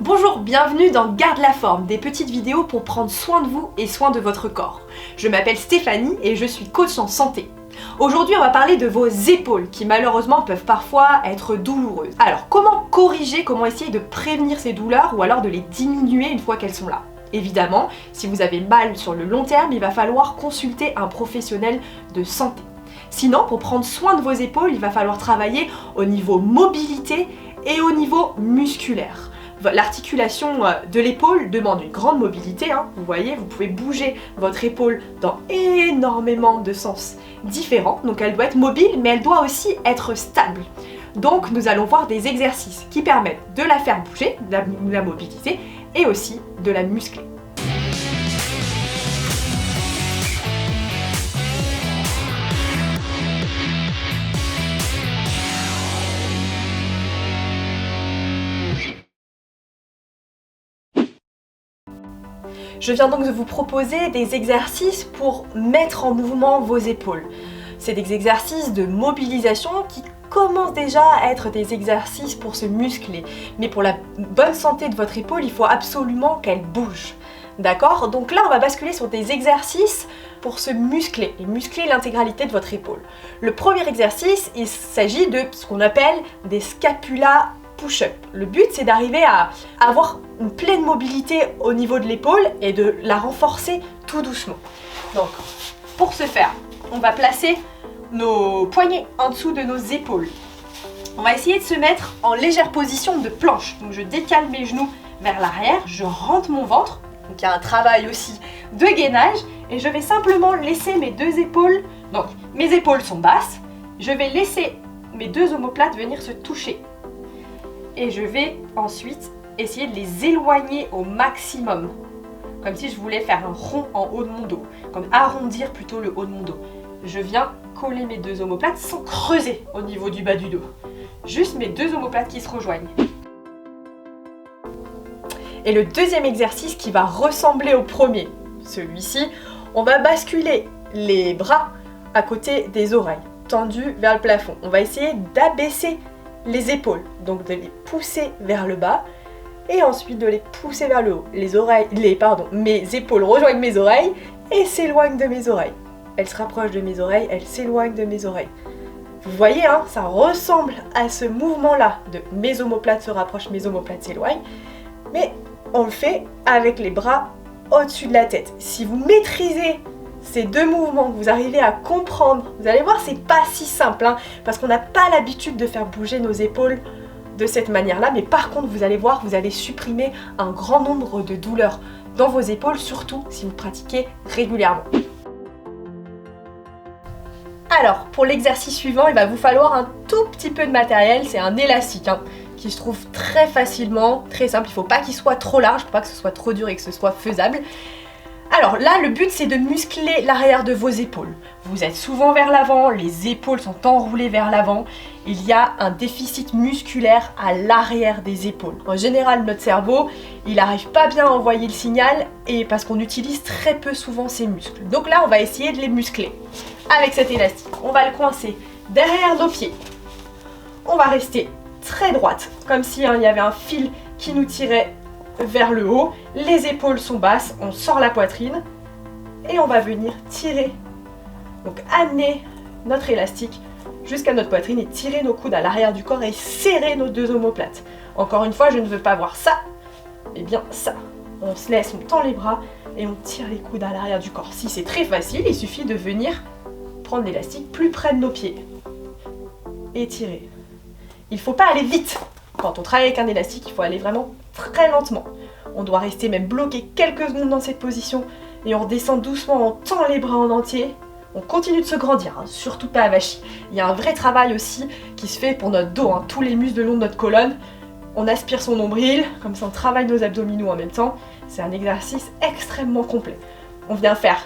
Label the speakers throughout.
Speaker 1: Bonjour, bienvenue dans Garde la forme, des petites vidéos pour prendre soin de vous et soin de votre corps. Je m'appelle Stéphanie et je suis coach en santé. Aujourd'hui, on va parler de vos épaules qui malheureusement peuvent parfois être douloureuses. Alors, comment corriger, comment essayer de prévenir ces douleurs ou alors de les diminuer une fois qu'elles sont là? Évidemment, si vous avez mal sur le long terme, il va falloir consulter un professionnel de santé. Sinon, pour prendre soin de vos épaules, il va falloir travailler au niveau mobilité et au niveau musculaire. L'articulation de l'épaule demande une grande mobilité, vous voyez, vous pouvez bouger votre épaule dans énormément de sens différents, donc elle doit être mobile, mais elle doit aussi être stable. Donc nous allons voir des exercices qui permettent de la faire bouger, de la mobilité, et aussi de la muscler. Je viens donc de vous proposer des exercices pour mettre en mouvement vos épaules. C'est des exercices de mobilisation qui commencent déjà à être des exercices pour se muscler. Mais pour la bonne santé de votre épaule, il faut absolument qu'elle bouge. D'accord? Donc là, on va basculer sur des exercices pour se muscler et muscler l'intégralité de votre épaule. Le premier exercice, il s'agit de ce qu'on appelle des scapula push-up. Le but, c'est d'arriver à avoir une pleine mobilité au niveau de l'épaule et de la renforcer tout doucement. Donc, pour ce faire, on va placer nos poignets en dessous de nos épaules. On va essayer de se mettre en légère position de planche. Donc, je décale mes genoux vers l'arrière, je rentre mon ventre. Donc, il y a un travail aussi de gainage et je vais simplement laisser mes deux épaules. Donc, mes épaules sont basses. Je vais laisser mes deux omoplates venir se toucher. Et je vais ensuite essayer de les éloigner au maximum. Comme si je voulais faire un rond en haut de mon dos. Comme arrondir plutôt le haut de mon dos. Je viens coller mes deux omoplates sans creuser au niveau du bas du dos. Juste mes deux omoplates qui se rejoignent. Et le deuxième exercice qui va ressembler au premier, celui-ci, on va basculer les bras à côté des oreilles, tendus vers le plafond. On va essayer d'abaisser les épaules, donc de les pousser vers le bas et ensuite de les pousser vers le haut. Mes épaules rejoignent mes oreilles et s'éloignent de mes oreilles. Elles se rapprochent de mes oreilles, elles s'éloignent de mes oreilles. Vous voyez, ça ressemble à ce mouvement-là de mes omoplates se rapprochent, mes omoplates s'éloignent, mais on le fait avec les bras au-dessus de la tête. Si vous maîtrisez ces deux mouvements, que vous arrivez à comprendre, vous allez voir, c'est pas si simple, parce qu'on n'a pas l'habitude de faire bouger nos épaules de cette manière-là, mais par contre, vous allez voir, vous allez supprimer un grand nombre de douleurs dans vos épaules, surtout si vous pratiquez régulièrement. Alors, pour l'exercice suivant, il va vous falloir un tout petit peu de matériel, c'est un élastique, qui se trouve très facilement, très simple, il ne faut pas qu'il soit trop large, pour pas que ce soit trop dur et que ce soit faisable. Alors là, le but, c'est de muscler l'arrière de vos épaules. Vous êtes souvent vers l'avant, les épaules sont enroulées vers l'avant. Il y a un déficit musculaire à l'arrière des épaules. En général, notre cerveau, il n'arrive pas bien à envoyer le signal et parce qu'on utilise très peu souvent ces muscles. Donc là, on va essayer de les muscler avec cet élastique. On va le coincer derrière nos pieds. On va rester très droite, comme si il y avait un fil qui nous tirait vers le haut, les épaules sont basses, on sort la poitrine et on va venir tirer, donc amener notre élastique jusqu'à notre poitrine et tirer nos coudes à l'arrière du corps et serrer nos deux omoplates. Encore une fois, je ne veux pas voir ça, mais bien ça. On se laisse, on tend les bras et on tire les coudes à l'arrière du corps. Si c'est très facile, il suffit de venir prendre l'élastique plus près de nos pieds et tirer. Il ne faut pas aller vite. Quand on travaille avec un élastique, il faut aller vraiment très lentement. On doit rester même bloqué quelques secondes dans cette position et on redescend doucement, on tend les bras en entier. On continue de se grandir, surtout pas avachi. Il y a un vrai travail aussi qui se fait pour notre dos, tous les muscles le long de notre colonne. On aspire son nombril, comme ça on travaille nos abdominaux en même temps. C'est un exercice extrêmement complet. On vient faire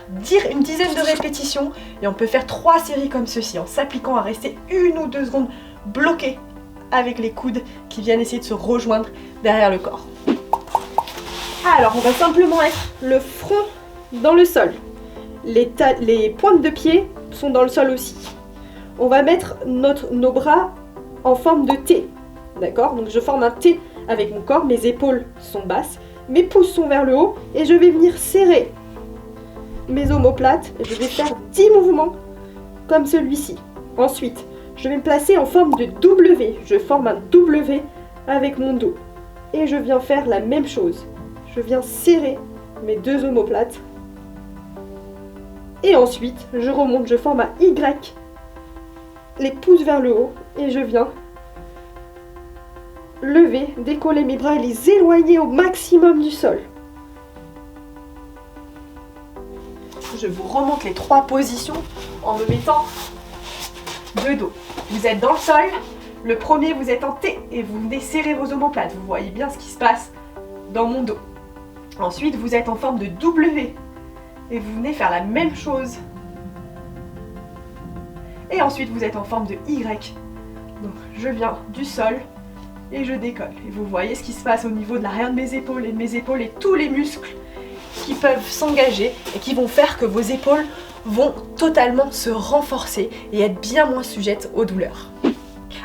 Speaker 1: une dizaine de répétitions et on peut faire 3 séries comme ceci en s'appliquant à rester 1 ou 2 secondes bloqué avec les coudes qui viennent essayer de se rejoindre derrière le corps. Alors, on va simplement mettre le front dans le sol. Les pointes de pied sont dans le sol aussi. On va mettre nos bras en forme de T. D'accord? Donc je forme un T
Speaker 2: avec mon corps, mes épaules sont basses, mes pouces sont vers le haut et je vais venir serrer mes omoplates et je vais faire 10 mouvements comme celui-ci. Ensuite, je vais me placer en forme de W. Je forme un W avec mon dos. Et je viens faire la même chose. Je viens serrer mes deux omoplates. Et ensuite, je remonte, je forme un Y. Les pouces vers le haut. Et je viens lever, décoller mes bras et les éloigner au maximum du sol.
Speaker 1: Je vous remonte les 3 positions en me mettant de dos. Vous êtes dans le sol, le premier vous êtes en T et vous venez serrer vos omoplates. Vous voyez bien ce qui se passe dans mon dos. Ensuite, vous êtes en forme de W et vous venez faire la même chose. Et ensuite, vous êtes en forme de Y. Donc, je viens du sol et je décolle. Et vous voyez ce qui se passe au niveau de l'arrière de mes épaules et tous les muscles qui peuvent s'engager et qui vont faire que vos épaules vont totalement se renforcer et être bien moins sujettes aux douleurs.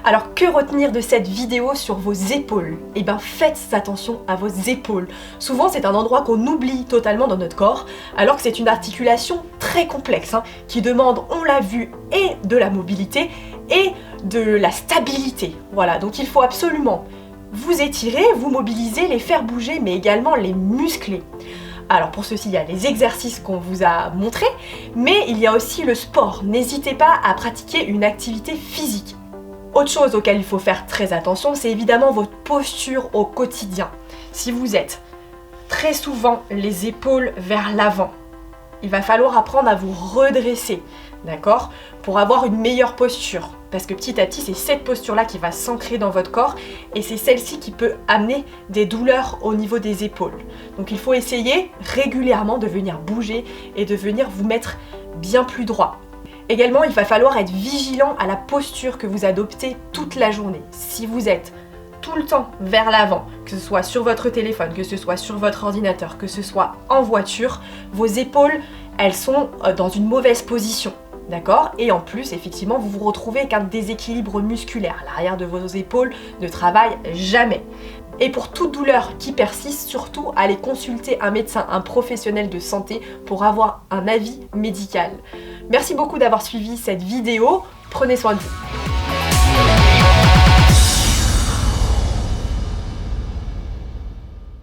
Speaker 1: Alors que retenir de cette vidéo sur vos épaules? Eh bien faites attention à vos épaules. Souvent c'est un endroit qu'on oublie totalement dans notre corps, alors que c'est une articulation très complexe, qui demande, on l'a vu, et de la mobilité et de la stabilité. Voilà, donc il faut absolument vous étirer, vous mobiliser, les faire bouger, mais également les muscler. Alors pour ceci, il y a les exercices qu'on vous a montrés, mais il y a aussi le sport. N'hésitez pas à pratiquer une activité physique. Autre chose auquel il faut faire très attention, c'est évidemment votre posture au quotidien. Si vous êtes très souvent les épaules vers l'avant, il va falloir apprendre à vous redresser, d'accord? Pour avoir une meilleure posture. Parce que petit à petit, c'est cette posture-là qui va s'ancrer dans votre corps et c'est celle-ci qui peut amener des douleurs au niveau des épaules. Donc il faut essayer régulièrement de venir bouger et de venir vous mettre bien plus droit. Également, il va falloir être vigilant à la posture que vous adoptez toute la journée. Si vous êtes tout le temps vers l'avant, que ce soit sur votre téléphone, que ce soit sur votre ordinateur, que ce soit en voiture, vos épaules, elles sont dans une mauvaise position. D'accord? Et en plus, effectivement, vous vous retrouvez avec un déséquilibre musculaire. L'arrière de vos épaules ne travaille jamais. Et pour toute douleur qui persiste, surtout, allez consulter un médecin, un professionnel de santé pour avoir un avis médical. Merci beaucoup d'avoir suivi cette vidéo. Prenez soin de vous.